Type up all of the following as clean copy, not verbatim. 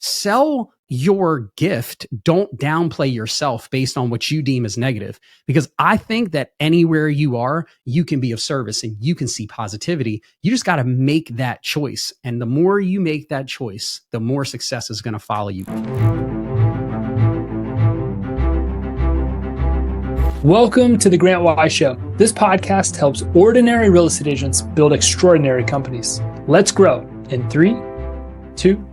sell your gift. Don't downplay yourself based on what you deem as negative, because I think that anywhere you are, you can be of service and you can see positivity. You just got to make that choice. And the more you make that choice, the more success is going to follow you. Welcome to the Grant Wise Show. This podcast helps ordinary real estate agents build extraordinary companies. Let's grow in 3, 2.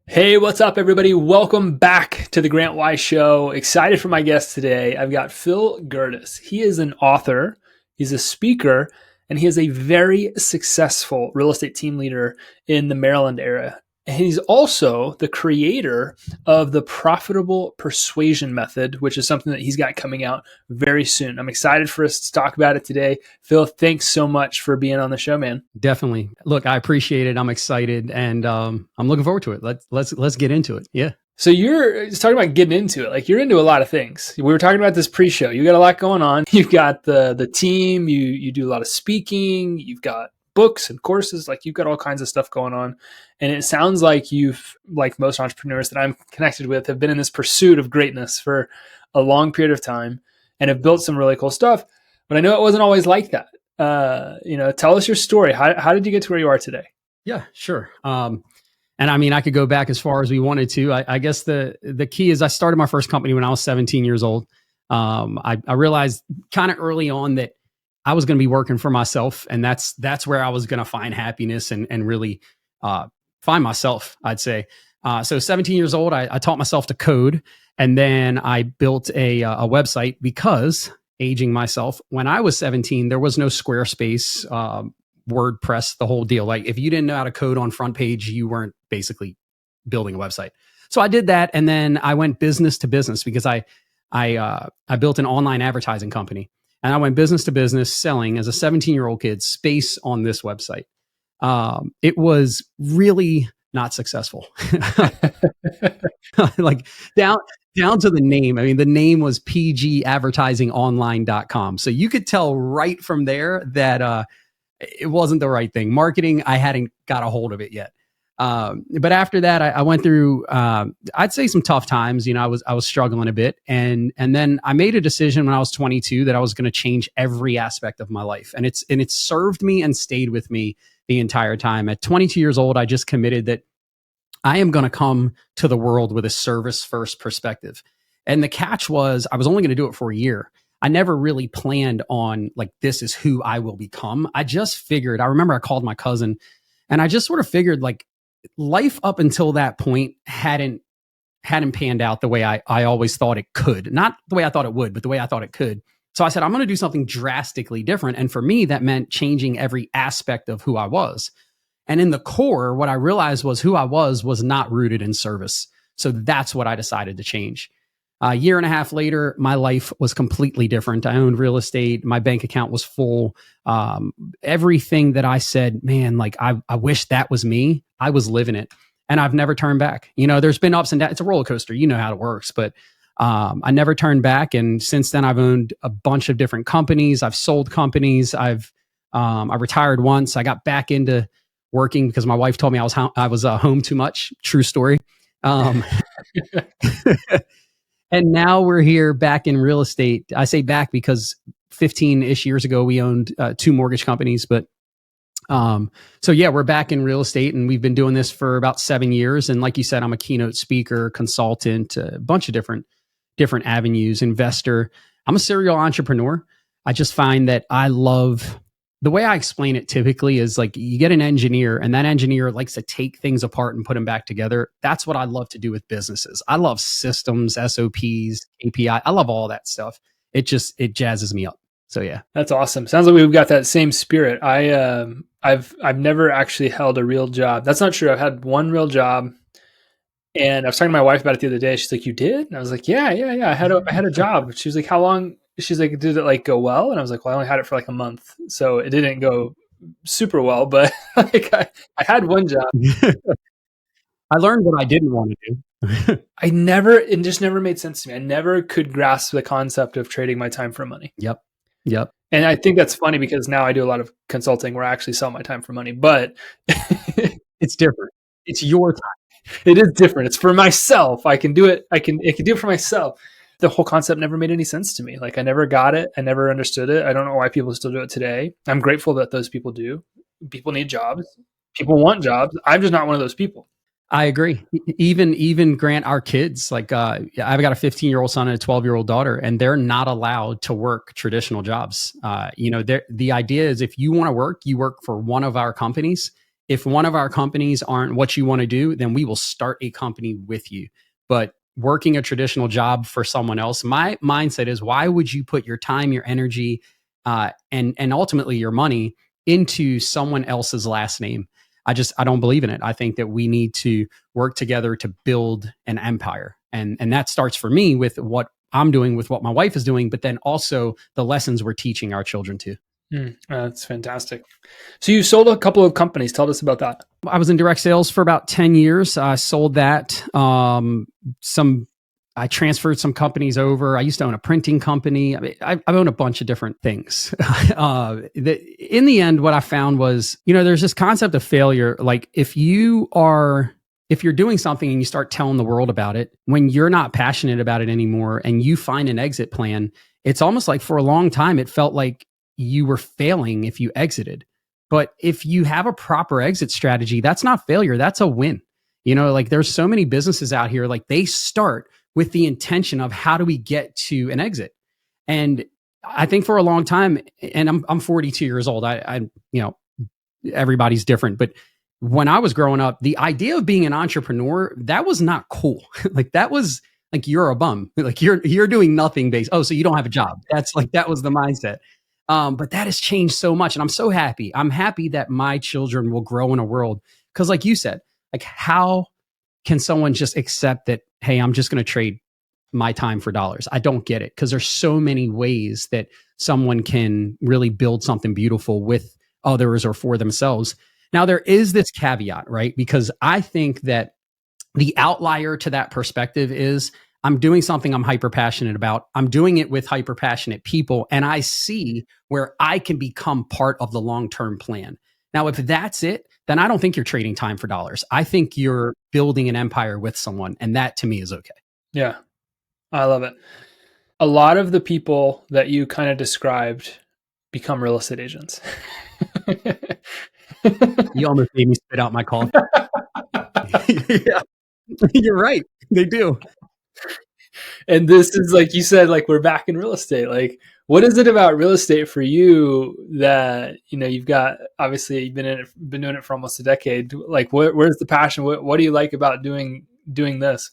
Hey, what's up, everybody? Welcome back to the Grant Wise Show. Excited for my guest today. I've got Phil Gerdes. He is an author, he's a speaker, and he is a very successful real estate team leader in the Maryland area. And he's also the creator of the profitable persuasion method, which is something that he's got coming out very soon. I'm excited for us to talk about it today. Phil, thanks so much for being on the show, man. Definitely. Look, I appreciate it. I'm excited, and I'm looking forward to it. Let's get into it. Yeah. So you're just talking about getting into it. Like, you're into a lot of things. We were talking about this pre-show. You got a lot going on. You've got the team. You do a lot of speaking. You've got books and courses. Like, you've got all kinds of stuff going on. And it sounds like you've, like most entrepreneurs that I'm connected with, have been in this pursuit of greatness for a long period of time and have built some really cool stuff. But I know it wasn't always like that. Tell us your story. How did you get to where you are today? Yeah, sure. And I mean, I could go back as far as we wanted to. I guess the key is I started my first company when I was 17 years old. I realized kind of early on that I was going to be working for myself, and that's where I was going to find happiness and really find myself, I'd say. So 17 years old, I taught myself to code, and then I built a website because, aging myself, when I was 17, there was no Squarespace, WordPress, the whole deal. Like, if you didn't know how to code on front page, you weren't basically building a website. So I did that, and then I went business to business because I built an online advertising company. And I went business to business selling as a 17-year-old kid space on this website. It was really not successful. Like down to the name. I mean, the name was pgadvertisingonline.com. So you could tell right from there that it wasn't the right thing. Marketing, I hadn't got a hold of it yet. But after that, I went through, I'd say, some tough times. I was struggling a bit, and then I made a decision when I was 22 that I was going to change every aspect of my life, and it served me and stayed with me the entire time. At 22 years old, I just committed that I am going to come to the world with a service first perspective. And the catch was, I was only going to do it for a year. I never really planned on, like, this is who I will become. I just figured, I remember I called my cousin, and I just sort of figured, like, life up until that point hadn't panned out the way I always thought it could. Not the way I thought it would, but the way I thought it could. So I said, I'm going to do something drastically different. And for me, that meant changing every aspect of who I was. And in the core, what I realized was who I was not rooted in service. So that's what I decided to change. A year and a half later, my life was completely different. I owned real estate. My bank account was full. Everything that I said, man, like, I wish that was me, I was living it. And I've never turned back. There's been ups and downs. It's a roller coaster. You know how it works. But I never turned back. And since then, I've owned a bunch of different companies. I've sold companies. I retired once. I got back into working because my wife told me I was home too much. True story. And now we're here back in real estate. I say back because 15-ish years ago, we owned 2 mortgage companies. But so yeah, we're back in real estate, and we've been doing this for about 7 years. And like you said, I'm a keynote speaker, consultant, a bunch of different avenues, investor. I'm a serial entrepreneur. I just find that I love, the way I explain it typically is, like, you get an engineer, and that engineer likes to take things apart and put them back together. That's what I love to do with businesses. I love systems, SOPs, API. I love all that stuff. It jazzes me up. So yeah, that's awesome. Sounds like we've got that same spirit. I've never actually held a real job. That's not true. I've had one real job, and I was talking to my wife about it the other day. She's like, "You did?" And I was like, "Yeah. I had a job." She was like, "How long?" She's like, "Did it, like, go well?" And I was like, "Well, I only had it for like a month, so it didn't go super well." But like, I had one job. I learned what I didn't want to do. It just never made sense to me. I never could grasp the concept of trading my time for money. Yep. And I think that's funny because now I do a lot of consulting where I actually sell my time for money, but it's different. It's your time. It is different. It's for myself. I can do it. I can do it for myself. The whole concept never made any sense to me. Like I never got it. I never understood it. I don't know why people still do it today. I'm grateful that those people do. People need jobs. People want jobs. I'm just not one of those people. I agree. Even Grant, our kids, like I've got a 15-year-old son and a 12-year-old daughter, and they're not allowed to work traditional jobs. The idea is if you want to work, you work for one of our companies. If one of our companies aren't what you want to do, then we will start a company with you. But working a traditional job for someone else, my mindset is, why would you put your time, your energy, and ultimately your money into someone else's last name? I don't believe in it. I think that we need to work together to build an empire. And that starts for me with what I'm doing, with what my wife is doing, but then also the lessons we're teaching our children too. That's fantastic. So you sold a couple of companies. Tell us about that. I was in direct sales for about 10 years. I sold that. I transferred some companies over. I used to own a printing company. I mean, I've owned a bunch of different things. In the end, what I found was, there's this concept of failure. Like if you're doing something and you start telling the world about it, when you're not passionate about it anymore and you find an exit plan, it's almost like for a long time, it felt like you were failing if you exited. But if you have a proper exit strategy, that's not failure. That's a win. Like there's so many businesses out here, like they start with the intention of how do we get to an exit. And I think for a long time, and I'm 42 years old, I everybody's different, but when I was growing up, the idea of being an entrepreneur, that was not cool. Like that was like, you're a bum, like you're doing nothing based. Oh, so you don't have a job. That was the mindset. But that has changed so much. And I'm so happy. I'm happy that my children will grow in a world. Cause like you said, like how can someone just accept that, hey, I'm just going to trade my time for dollars? I don't get it, because there's so many ways that someone can really build something beautiful with others or for themselves. Now, there is this caveat, right? Because I think that the outlier to that perspective is I'm doing something I'm hyper passionate about. I'm doing it with hyper passionate people, and I see where I can become part of the long-term plan. Now, if that's it, then I don't think you're trading time for dollars. I think you're building an empire with someone, and that to me is okay. Yeah, I love it. A lot of the people that you kind of described become real estate agents. You almost made me spit out my coffee. Yeah, you're right. They do. And this is, like you said, like we're back in real estate. Like, what is it about real estate for you that, you've got, obviously you've been doing it for almost a decade. Like where's the passion? What do you like about doing this?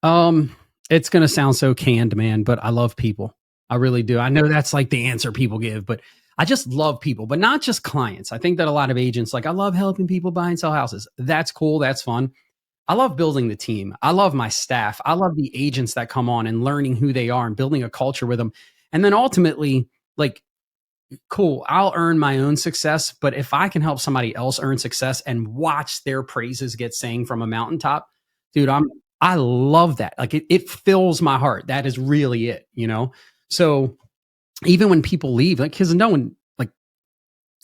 It's going to sound so canned, man, but I love people. I really do. I know that's like the answer people give, but I just love people, but not just clients. I think that a lot of agents, like, I love helping people buy and sell houses. That's cool. That's fun. I love building the team. I love my staff. I love the agents that come on and learning who they are and building a culture with them. And then ultimately, like, cool, I'll earn my own success, but if I can help somebody else earn success and watch their praises get sang from a mountaintop, dude, I love that. Like it fills my heart. That is really it, So even when people leave, like, because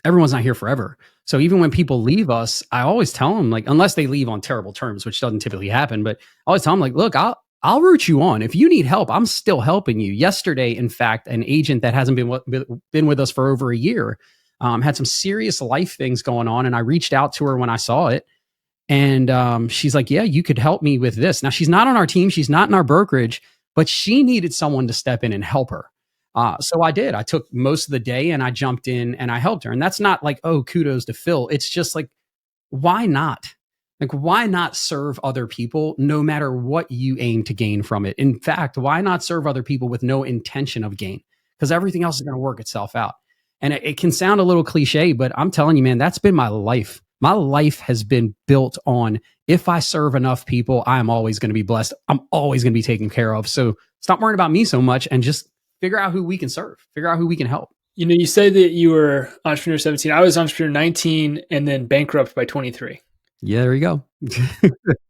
everyone's not here forever. So even when people leave us, I always tell them, like, unless they leave on terrible terms, which doesn't typically happen, but I always tell them, like, look, I'll root you on. If you need help, I'm still helping you. Yesterday, in fact, an agent that hasn't been with us for over a year had some serious life things going on, and I reached out to her when I saw it. And she's like, yeah, you could help me with this. Now, she's not on our team. She's not in our brokerage, but she needed someone to step in and help her. So I did. I took most of the day and I jumped in and I helped her. And that's not like, oh, kudos to Phil. It's just like, why not? Like, why not serve other people no matter what you aim to gain from it? In fact, why not serve other people with no intention of gain? Because everything else is going to work itself out. And it can sound a little cliche, but I'm telling you, man, that's been my life. My life has been built on, if I serve enough people, I'm always going to be blessed. I'm always going to be taken care of. So stop worrying about me so much and just figure out who we can serve, figure out who we can help. You say that you were entrepreneur 17. I was entrepreneur 19 and then bankrupt by 23. Yeah, there you go.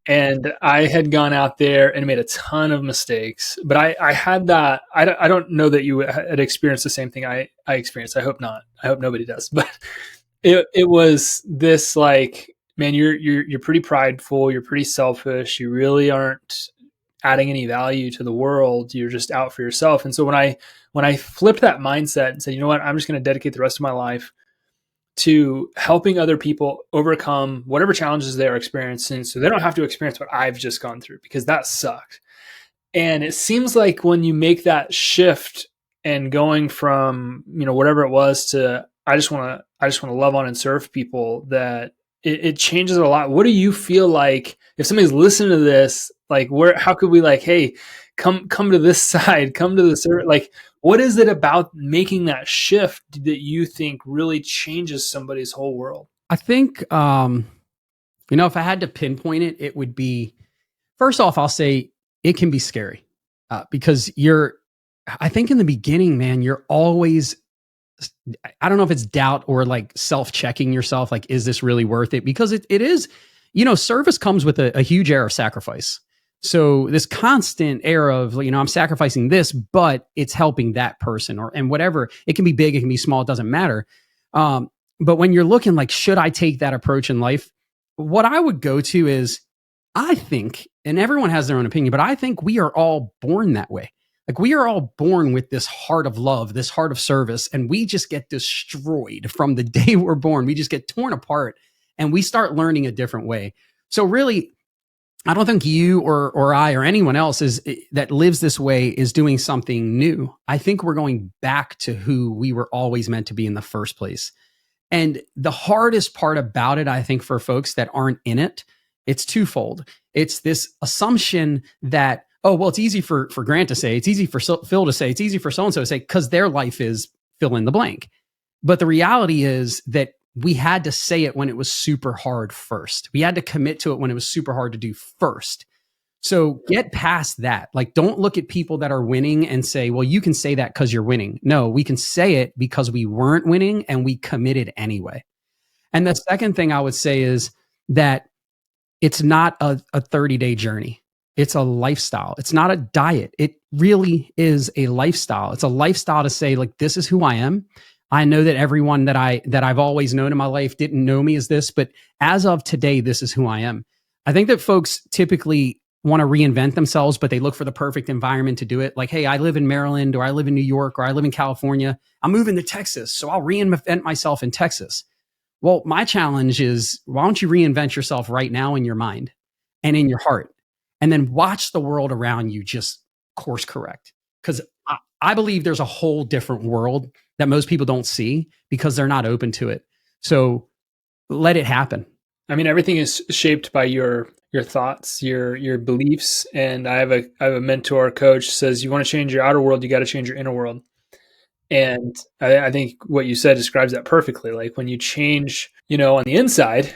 And I had gone out there and made a ton of mistakes, but I had that. I don't know that you had experienced the same thing I experienced. I hope not. I hope nobody does. But it was this, like, man, you're pretty prideful. You're pretty selfish. You really aren't adding any value to the world. You're just out for yourself. And so when I flipped that mindset and said, you know what, I'm just going to dedicate the rest of my life to helping other people overcome whatever challenges they're experiencing, so they don't have to experience what I've just gone through, because that sucked. And it seems like when you make that shift and going from, whatever it was to I just want to love on and serve people, that it changes a lot. What do you feel like if somebody's listening to this, like how could we hey, come to this side, come to the service, what is it about making that shift that you think really changes somebody's whole world? I think, if I had to pinpoint it, it would be, first off, I'll say it can be scary because I think in the beginning, man, you're always, I don't know if it's doubt or self-checking yourself. Is this really worth it? Because it is, service comes with a huge air of sacrifice. So this constant air of, I'm sacrificing this, but it's helping that person and whatever. It can be big, it can be small, it doesn't matter. But when you're looking should I take that approach in life? What I would go to is, I think, and everyone has their own opinion, but I think we are all born that way. We are all born with this heart of love, this heart of service, and we just get destroyed from the day we're born. We just get torn apart and we start learning a different way. So really, I don't think you or I or anyone else that lives this way is doing something new. I think we're going back to who we were always meant to be in the first place. And the hardest part about it, I think, for folks that aren't in it, it's twofold. It's this assumption that, oh, well, it's easy for Grant to say, it's easy for Phil to say, it's easy for so-and-so to say, because their life is fill in the blank. But the reality is that we had to say it when it was super hard first. We had to commit to it when it was super hard to do first. So get past that. Don't look at people that are winning and say, well, you can say that because you're winning. No, we can say it because we weren't winning and we committed anyway. And the second thing I would say is that it's not a 30-day journey. It's a lifestyle. It's not a diet. It really is a lifestyle. It's a lifestyle to say, this is who I am. I know that everyone that I've always known in my life didn't know me as this, but as of today, this is who I am. I think that folks typically want to reinvent themselves, but they look for the perfect environment to do it. Hey, I live in Maryland, or I live in New York, or I live in California. I'm moving to Texas, so I'll reinvent myself in Texas. Well, my challenge is, why don't you reinvent yourself right now in your mind and in your heart, and then watch the world around you just course correct? Because I believe there's a whole different world that most people don't see because they're not open to it. So let it happen. I mean, everything is shaped by your thoughts, your beliefs. And I have a mentor coach says, you want to change your outer world, you got to change your inner world. And I think what you said describes that perfectly. When you change, on the inside,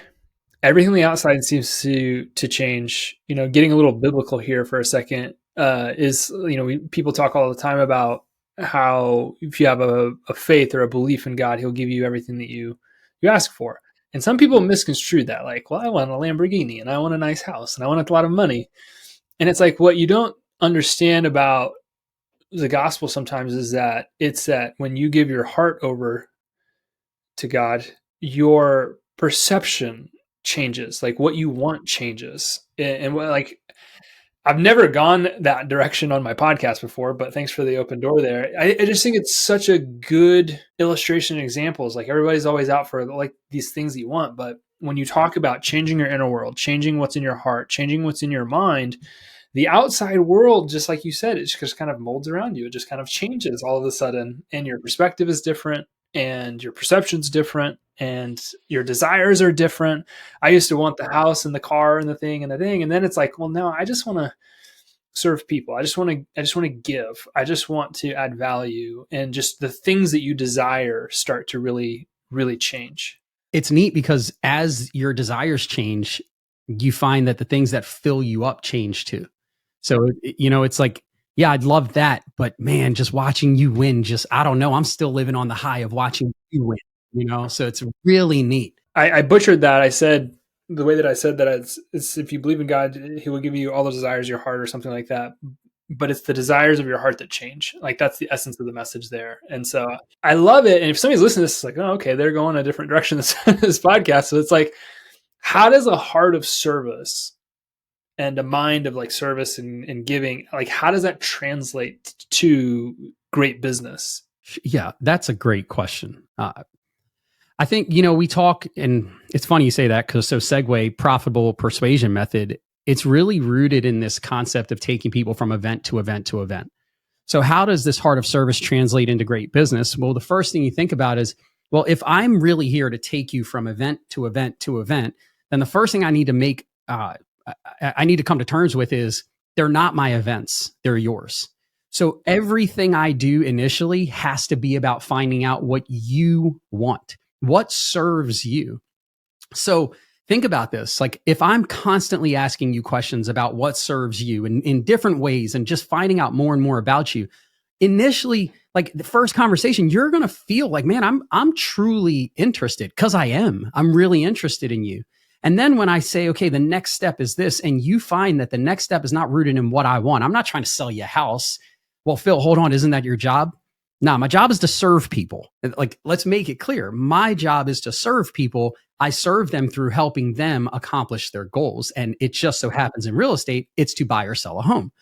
everything on the outside seems to change. Getting a little biblical here for a second is, people talk all the time about how if you have a faith or a belief in God, he'll give you everything that you ask for. And some people misconstrue that, well, I want a Lamborghini and I want a nice house and I want a lot of money. And it's what you don't understand about the gospel sometimes is that it's that when you give your heart over to God, your perception changes, what you want changes. And I've never gone that direction on my podcast before, but thanks for the open door there. I just think it's such a good illustration and examples. Everybody's always out for these things that you want. But when you talk about changing your inner world, changing what's in your heart, changing what's in your mind, the outside world, just like you said, it just kind of molds around you. It just kind of changes all of a sudden. And your perspective is different and your perception's different and your desires are different. I used to want the house and the car and the thing. And then it's well, no, I just want to serve people. I just want to give. I just want to add value, and just the things that you desire start to really, really change. It's neat because as your desires change, you find that the things that fill you up change too. So, it's yeah, I'd love that, but man, just watching you win, I don't know. I'm still living on the high of watching you win, so it's really neat. I butchered that. I said, the way that I said that it's if you believe in God, he will give you all the desires of your heart or something like that. But it's the desires of your heart that change. That's the essence of the message there. And so I love it. And if somebody's listening to this, it's oh, okay, they're going a different direction this podcast. So it's how does a heart of service and a mind of like service and giving, like how does that translate to great business? Yeah, that's a great question. I think, we talk, and it's funny you say that because segue profitable persuasion method, it's really rooted in this concept of taking people from event to event to event. So how does this heart of service translate into great business? Well, the first thing you think about is, well, if I'm really here to take you from event to event to event, then the first thing I need to come to terms with is they're not my events, they're yours. So everything I do initially has to be about finding out what you want, what serves you. So think about this. Like if I'm constantly asking you questions about what serves you in different ways and just finding out more and more about you, initially, like the first conversation, you're going to feel like, man, I'm truly interested because I'm really interested in you. And then when I say, okay, the next step is this, and you find that the next step is not rooted in what I want. I'm not trying to sell you a house. Well, Phil, hold on. Isn't that your job? No, my job is to serve people. Like, let's make it clear. My job is to serve people. I serve them through helping them accomplish their goals. And it just so happens in real estate, it's to buy or sell a home.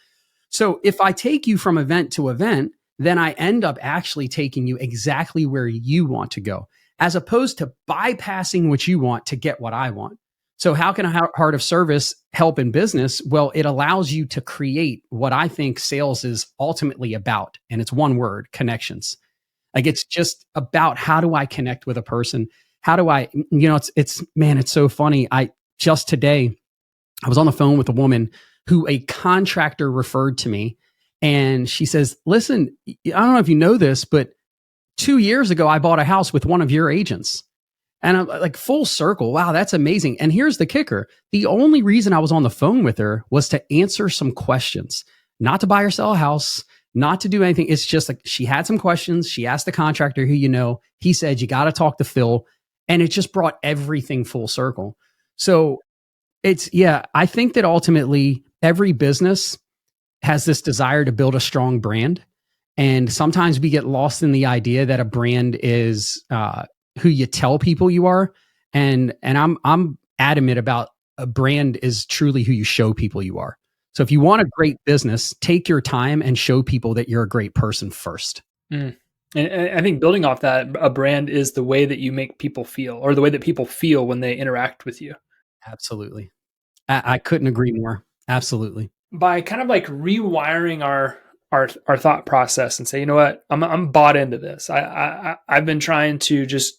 So if I take you from event to event, then I end up actually taking you exactly where you want to go, as opposed to bypassing what you want to get what I want. So how can a heart of service help in business? Well, it allows you to create what I think sales is ultimately about. And it's one word: connections. Like it's just about, how do I connect with a person? How do I, it's so funny. Today, I was on the phone with a woman who a contractor referred to me. And she says, listen, I don't know if you know this, but 2 years ago, I bought a house with one of your agents. And I'm like, full circle. Wow, that's amazing. And here's the kicker. The only reason I was on the phone with her was to answer some questions, not to buy or sell a house, not to do anything. It's just like she had some questions. She asked the contractor who he said, you got to talk to Phil. And it just brought everything full circle. So I think that ultimately every business has this desire to build a strong brand. And sometimes we get lost in the idea that a brand is who you tell people you are. And I'm adamant about a brand is truly who you show people you are. So if you want a great business, take your time and show people that you're a great person first. Mm. And I think building off that, a brand is the way that you make people feel, or the way that people feel when they interact with you. Absolutely. I couldn't agree more. Absolutely. By kind of like rewiring our thought process and say, you know what, I'm bought into this. I've been trying to just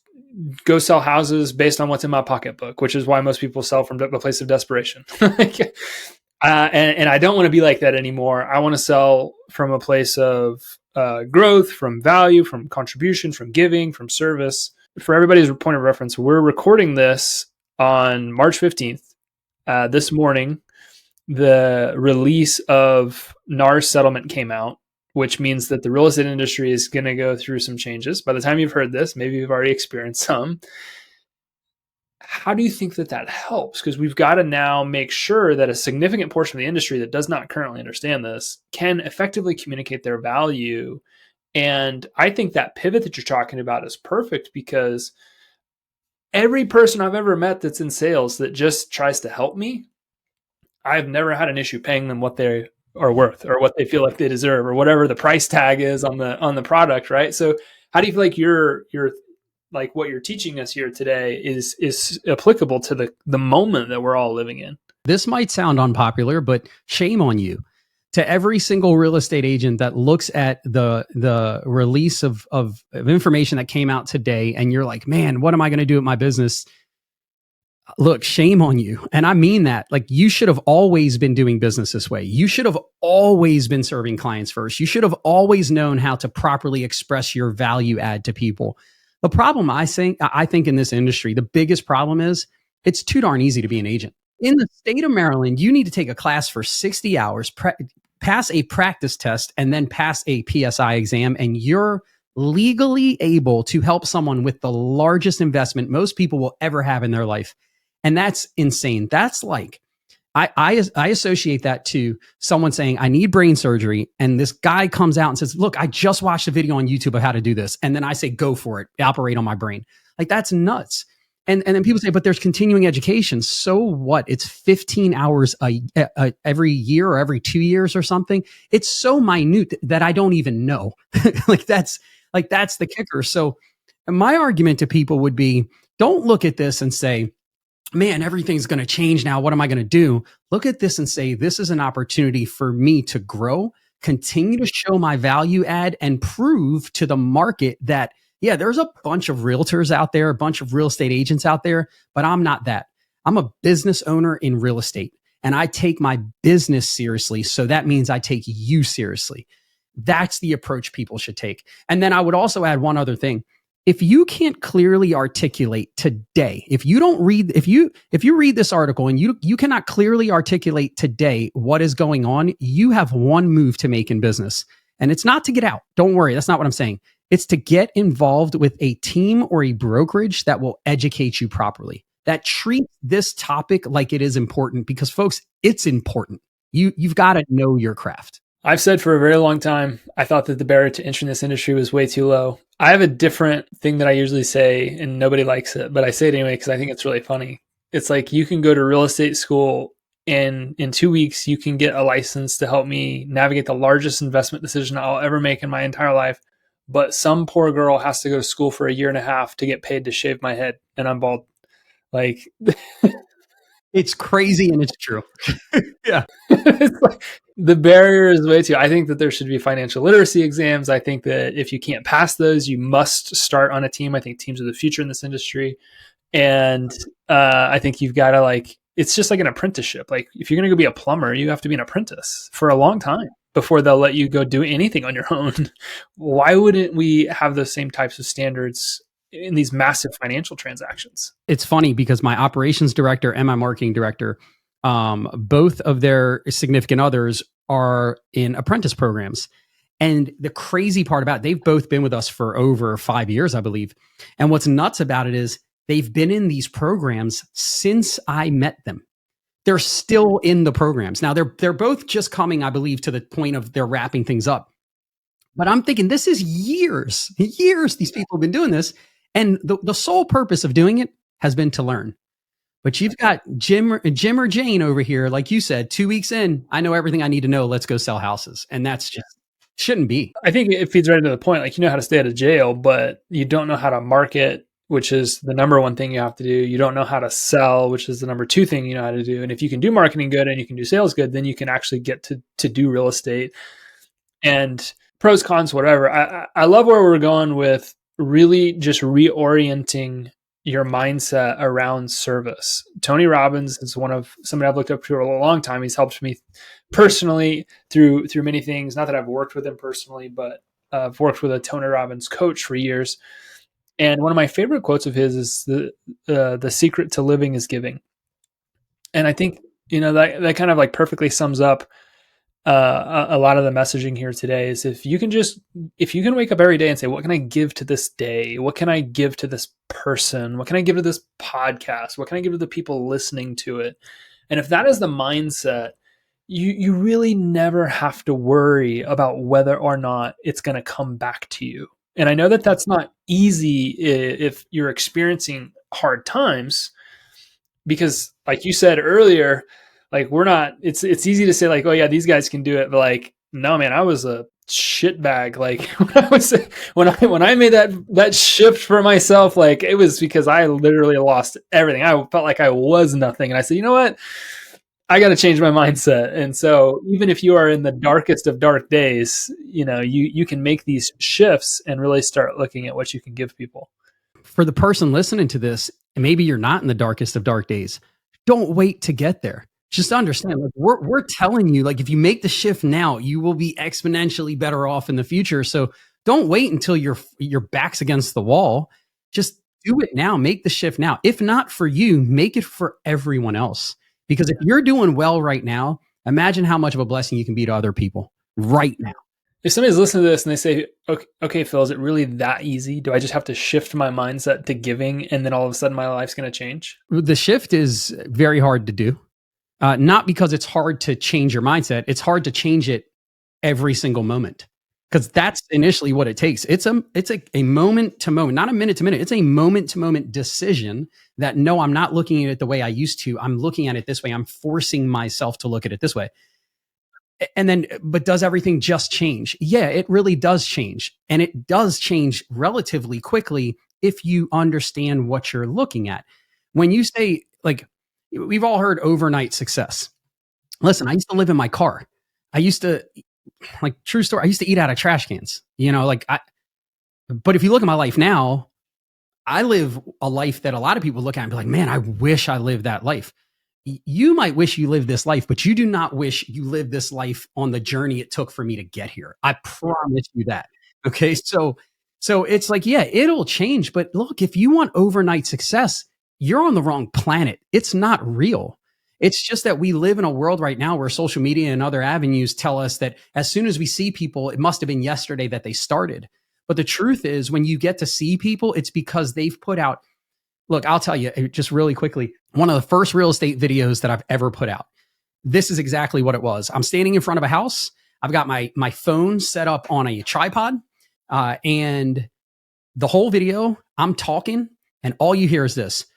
go sell houses based on what's in my pocketbook, which is why most people sell from a place of desperation. And I don't want to be like that anymore. I want to sell from a place of growth, from value, from contribution, from giving, from service. For everybody's point of reference, we're recording this on March 15th. This morning, the release of NAR's settlement came out, which means that the real estate industry is going to go through some changes. By the time you've heard this, maybe you've already experienced some. How do you think that helps? Because we've got to now make sure that a significant portion of the industry that does not currently understand this can effectively communicate their value. And I think that pivot that you're talking about is perfect, because every person I've ever met that's in sales that just tries to help me, I've never had an issue paying them what they are worth, or what they feel like they deserve, or whatever the price tag is on the product, right? So how do you feel like you're like what you're teaching us here today is applicable to the moment that we're all living in? This might sound unpopular, but shame on you. To every single real estate agent that looks at the release of information that came out today, and you're like, man, what am I going to do with my business? Look, shame on you. And I mean that. Like, you should have always been doing business this way. You should have always been serving clients first. You should have always known how to properly express your value add to people. The problem I think in this industry, the biggest problem is it's too darn easy to be an agent. In the state of Maryland, you need to take a class for 60 hours, pass a practice test, and then pass a PSI exam, and you're legally able to help someone with the largest investment most people will ever have in their life. And that's insane. That's like, I associate that to someone saying, I need brain surgery. And this guy comes out and says, look, I just watched a video on YouTube of how to do this. And then I say, go for it. Operate on my brain. Like, that's nuts. And then people say, but there's continuing education. So what? It's 15 hours every year or every 2 years or something. It's so minute that I don't even know. That's the kicker. So my argument to people would be, don't look at this and say, man, everything's going to change now. What am I going to do? Look at this and say, this is an opportunity for me to grow, continue to show my value add, and prove to the market that, yeah, there's a bunch of realtors out there, a bunch of real estate agents out there, but I'm not that. I'm a business owner in real estate, and I take my business seriously. So that means I take you seriously. That's the approach people should take. And then I would also add one other thing. If you can't clearly articulate today, if you read this article and you cannot clearly articulate today what is going on, you have one move to make in business. And it's not to get out. Don't worry. That's not what I'm saying. It's to get involved with a team or a brokerage that will educate you properly, that treats this topic like it is important, because folks, it's important. You've got to know your craft. I've said for a very long time, I thought that the barrier to entry in this industry was way too low. I have a different thing that I usually say, and nobody likes it, but I say it anyway because I think it's really funny. It's like, you can go to real estate school and in 2 weeks, you can get a license to help me navigate the largest investment decision I'll ever make in my entire life. But some poor girl has to go to school for 1.5 years to get paid to shave my head, and I'm bald. Like, it's crazy and it's true. Yeah. It's like, the barrier is way too. I think that there should be financial literacy exams. I think that if you can't pass those, you must start on a team. I think teams are the future in this industry. And I think you've got to it's just like an apprenticeship. Like, if you're going to go be a plumber, you have to be an apprentice for a long time before they'll let you go do anything on your own. Why wouldn't we have those same types of standards in these massive financial transactions? It's funny because my operations director and my marketing director, both of their significant others are in apprentice programs. And the crazy part about it, they've both been with us for over 5 years, I believe. And what's nuts about it is they've been in these programs since I met them. They're still in the programs. Now they're both just coming, I believe, to the point of they're wrapping things up. But I'm thinking, this is years these people have been doing this. And the sole purpose of doing it has been to learn. But you've got Jim or Jane over here, like you said, 2 weeks in, I know everything I need to know. Let's go sell houses. And that's just shouldn't be. I think it feeds right into the point. Like, you know how to stay out of jail, but you don't know how to market, which is the number one thing you have to do. You don't know how to sell, which is the number two thing you know how to do. And if you can do marketing good and you can do sales good, then you can actually get to do real estate. And pros, cons, whatever. I love where we're going with really just reorienting your mindset around service. Tony Robbins is somebody I've looked up to for a long time. He's helped me personally through many things. Not that I've worked with him personally, but I've worked with a Tony Robbins coach for years. And one of my favorite quotes of his is the secret to living is giving. And I think, that kind of like perfectly sums up a lot of the messaging here today. Is if you can wake up every day and say, what can I give to this day? What can I give to this person? What can I give to this podcast? What can I give to the people listening to it? And if that is the mindset, you really never have to worry about whether or not it's going to come back to you. And I know that that's not easy if you're experiencing hard times, because like you said earlier, like it's easy to say like, oh yeah, these guys can do it. But like, no, man, I was a shitbag. Like when I made that shift for myself, like it was because I literally lost everything. I felt like I was nothing. And I said, you know what? I got to change my mindset. And so even if you are in the darkest of dark days, you can make these shifts and really start looking at what you can give people. For the person listening to this, and maybe you're not in the darkest of dark days, don't wait to get there. Just understand, like we're telling you, like if you make the shift now, you will be exponentially better off in the future. So don't wait until your back's against the wall. Just do it now. Make the shift now. If not for you, make it for everyone else. Because if you're doing well right now, imagine how much of a blessing you can be to other people right now. If somebody's listening to this and they say, okay, Phil, is it really that easy? Do I just have to shift my mindset to giving and then all of a sudden my life's going to change? The shift is very hard to do. Not because it's hard to change your mindset. It's hard to change it every single moment. because that's initially what it takes. It's a moment to moment, not a minute to minute. It's a moment to moment decision that no, I'm not looking at it the way I used to. I'm looking at it this way. I'm forcing myself to look at it this way. And then, but does everything just change? Yeah, it really does change. And it does change relatively quickly if you understand what you're looking at. When you say, like, we've all heard overnight success. Listen, I used to live in my car. I used to, like, true story, I used to eat out of trash cans, but if you look at my life now, I live a life that a lot of people look at and be like, man, I wish I lived that life. You might wish you lived this life, but you do not wish you lived this life on the journey it took for me to get here. I promise you that. Okay. So it's like, yeah, it'll change. But look, if you want overnight success, you're on the wrong planet. It's not real. It's just that we live in a world right now where social media and other avenues tell us that as soon as we see people, it must have been yesterday that they started. But the truth is, when you get to see people, it's because they've put out. Look, I'll tell you just really quickly, one of the first real estate videos that I've ever put out. This is exactly what it was. I'm standing in front of a house. I've got my phone set up on a tripod, and the whole video, I'm talking, and all you hear is this.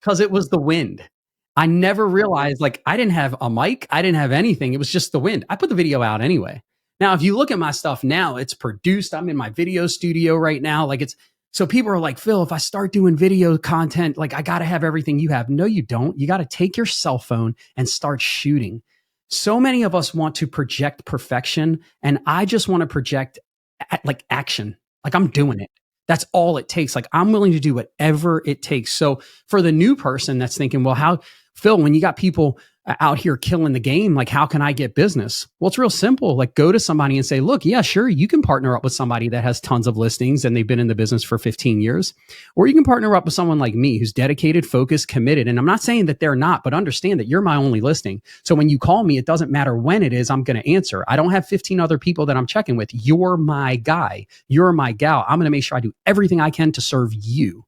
Because it was the wind. I never realized, like, I didn't have a mic. I didn't have anything. It was just the wind. I put the video out anyway. Now, if you look at my stuff now, it's produced. I'm in my video studio right now. Like, so people are like, Phil, if I start doing video content, like, I got to have everything you have. No, you don't. You got to take your cell phone and start shooting. So many of us want to project perfection, and I just want to project like action. Like, I'm doing it. That's all it takes. Like, I'm willing to do whatever it takes. So for the new person that's thinking, well, how, Phil, when you got people out here killing the game, like, how can I get business? Well, it's real simple. Like, go to somebody and say, look, yeah, sure, you can partner up with somebody that has tons of listings and they've been in the business for 15 years. Or you can partner up with someone like me who's dedicated, focused, committed. And I'm not saying that they're not, but understand that you're my only listing. So when you call me, it doesn't matter when it is, I'm going to answer. I don't have 15 other people that I'm checking with. You're my guy. You're my gal. I'm going to make sure I do everything I can to serve you.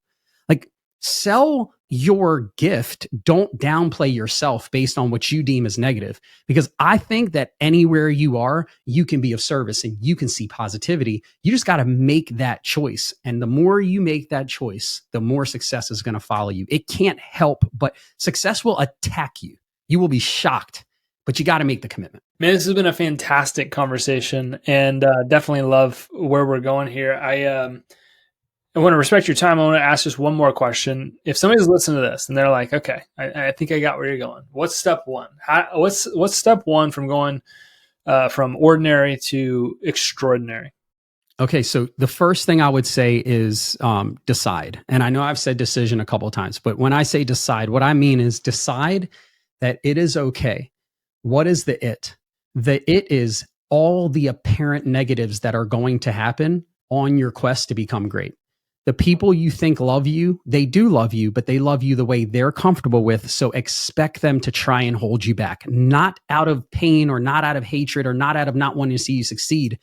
Like, sell your gift. Don't downplay yourself based on what you deem as negative, because I think that anywhere you are, you can be of service and you can see positivity. You just got to make that choice. And the more you make that choice, the more success is going to follow you. It can't help, but success will attack you. You will be shocked, but you got to make the commitment. Man, this has been a fantastic conversation, and definitely love where we're going here. I want to respect your time. I want to ask just one more question. If somebody's listening to this and they're like, okay, I think I got where you're going. What's step one? What's step one from going from ordinary to extraordinary? Okay, so the first thing I would say is decide. And I know I've said decision a couple of times, but when I say decide, what I mean is decide that it is okay. What is the it? The it is all the apparent negatives that are going to happen on your quest to become great. The people you think love you, they do love you, but they love you the way they're comfortable with. So expect them to try and hold you back, not out of pain or not out of hatred or not out of not wanting to see you succeed,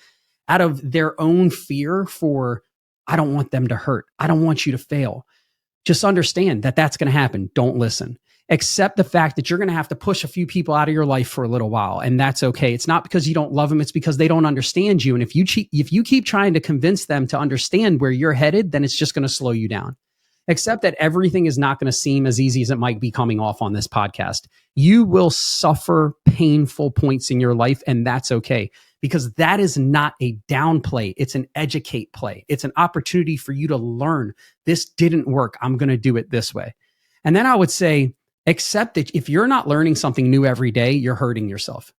out of their own fear for, I don't want them to hurt. I don't want you to fail. Just understand that that's going to happen. Don't listen. Accept the fact that you're going to have to push a few people out of your life for a little while, and that's okay. It's not because you don't love them. It's because they don't understand you. And if you keep trying to convince them to understand where you're headed, then it's just going to slow you down. Accept that everything is not going to seem as easy as it might be coming off on this podcast. You will suffer painful points in your life, and that's okay, because that is not a downplay. It's an educate play. It's an opportunity for you to learn. This didn't work. I'm going to do it this way. And then I would say, accept that if you're not learning something new every day, you're hurting yourself.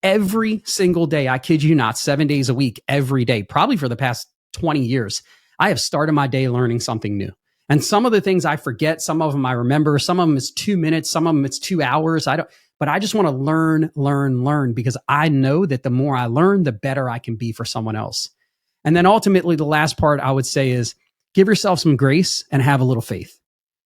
Every single day, I kid you not, 7 days a week, every day, probably for the past 20 years, I have started my day learning something new. And some of the things I forget, some of them I remember, some of them is 2 minutes, some of them it's 2 hours. But I just want to learn, because I know that the more I learn, the better I can be for someone else. And then ultimately, the last part I would say is give yourself some grace and have a little faith.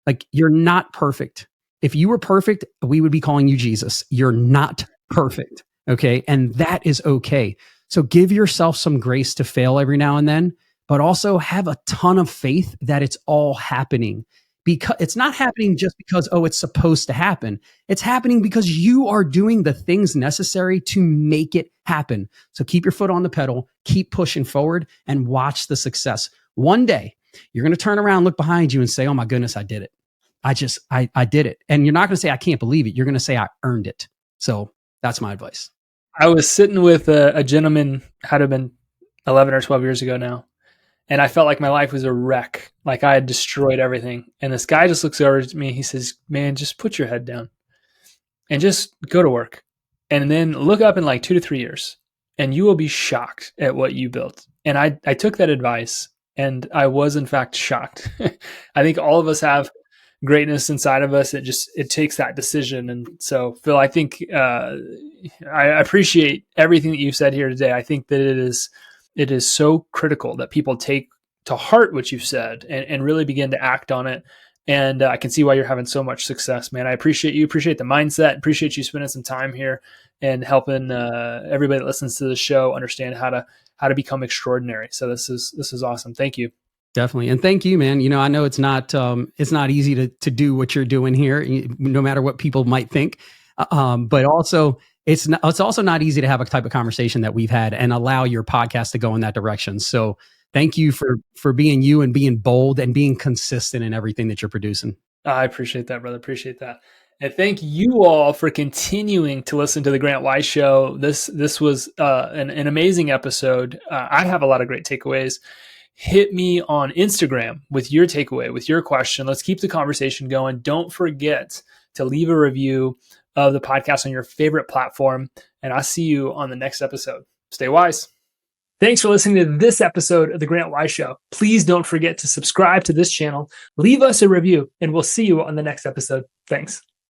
Like, you're not perfect. If you were perfect, we would be calling you Jesus. You're not perfect. Okay. And that is okay. So give yourself some grace to fail every now and then, but also have a ton of faith that it's all happening. Because it's not happening just because, it's supposed to happen. It's happening because you are doing the things necessary to make it happen. So keep your foot on the pedal, keep pushing forward, and watch the success. One day, you're going to turn around, look behind you, and say, oh my goodness, I did it. I did it. And you're not going to say, I can't believe it. You're going to say, I earned it. So that's my advice. I was sitting with a gentleman, had to have been 11 or 12 years ago now. And I felt like my life was a wreck. Like I had destroyed everything. And this guy just looks over at me. He says, man, just put your head down and just go to work. And then look up in like 2 to 3 years and you will be shocked at what you built. And I took that advice and I was in fact shocked. I think all of us have greatness inside of us. It takes that decision. And so Phil, I think I appreciate everything that you've said here today. I think that it is so critical that people take to heart what you've said and really begin to act on it. And I can see why you're having so much success, man. I appreciate you, appreciate the mindset, appreciate you spending some time here and helping everybody that listens to the show understand how to become extraordinary. So this is awesome. Thank you. Definitely. And thank you, man. I know it's not easy to do what you're doing here, no matter what people might think. But also it's also not easy to have a type of conversation that we've had and allow your podcast to go in that direction. So thank you for being you and being bold and being consistent in everything that you're producing. I appreciate that, brother. Appreciate that. And thank you all for continuing to listen to the Grant Wise Show. This was an amazing episode. I have a lot of great takeaways. Hit me on Instagram with your takeaway, with your question. Let's keep the conversation going. Don't forget to leave a review of the podcast on your favorite platform. And I'll see you on the next episode. Stay wise. Thanks for listening to this episode of The Grant Wise Show. Please don't forget to subscribe to this channel, leave us a review, and we'll see you on the next episode. Thanks.